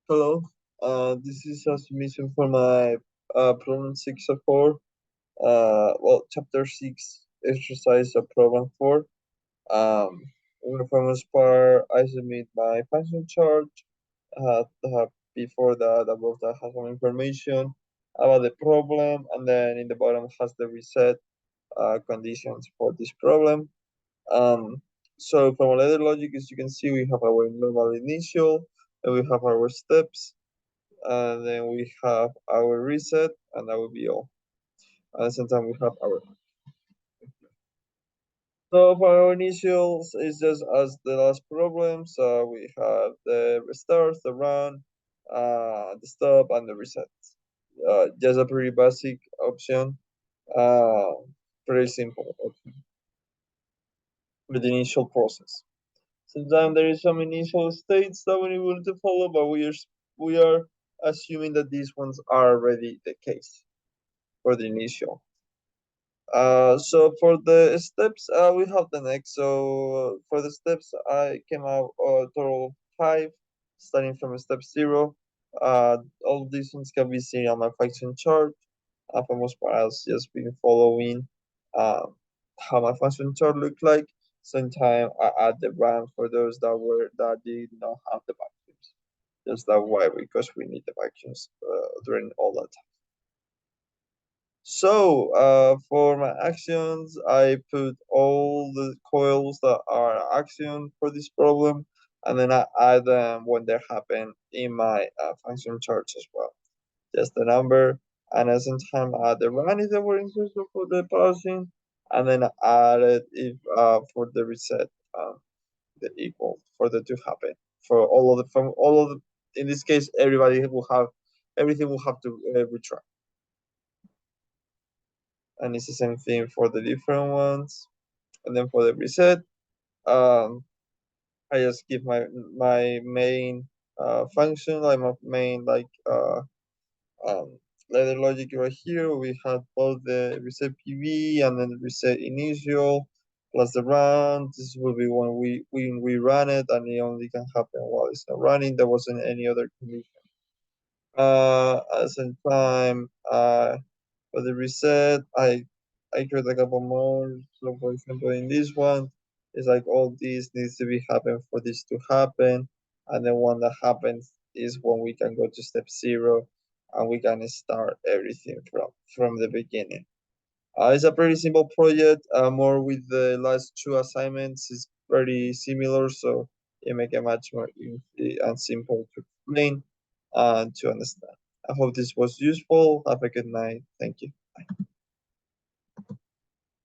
Hello, this is a submission for my problem 604. Chapter 6, exercise of problem 4. Um, in the first part, I submit my function chart. Before that, above that has some information about the problem, and then in the bottom has the reset conditions for this problem. Um, so from a ladder logic, as you can see, we have our normal initial, and we have our steps, and then we have our reset, and that will be all. And sometimes we have our. So for our initials, it's just as the last problem. So we have the restart, the run, the stop, and the reset. Just a pretty basic option. Uh, Pretty simple option with the initial process. Sometimes there is some initial states that we need to follow, but we are assuming that these ones are already the case for the initial. So for the steps, we have the next. So for the steps, I came out a total of 5, starting from step 0. All these ones can be seen on my function chart. For most part, I've just been following uh, how my function chart looked like. Sometimes I add the RAM for those that did not have the vacuums. Just that why, because we need the vacuums during all that. So, for my actions, I put all the coils that are action for this problem, and then I add them when they happen in my function charts as well. Just the number, and at the same time, add the run if they were inclusive for the pausing, and then add it if for the reset, the equal for the to happen for all of the from all of the. In this case, everything will have to retry. And it's the same thing for the different ones. And then for the reset, um, I just give my main function, like my main um, ladder logic right here. We have both the reset PV and then the reset initial plus the run. This will be when we run it, and it only can happen while it's not running. There wasn't any other condition. At the same time, for the reset, I create a couple more. So for example, in this one, it's like all this needs to be happen for this to happen, and then one that happens is when we can go to step 0, and we can start everything from the beginning. It's a pretty simple project. More with the last 2 assignments is pretty similar, so it make it much more easy and simple to explain and to understand. I hope this was useful. Have a good night. Thank you.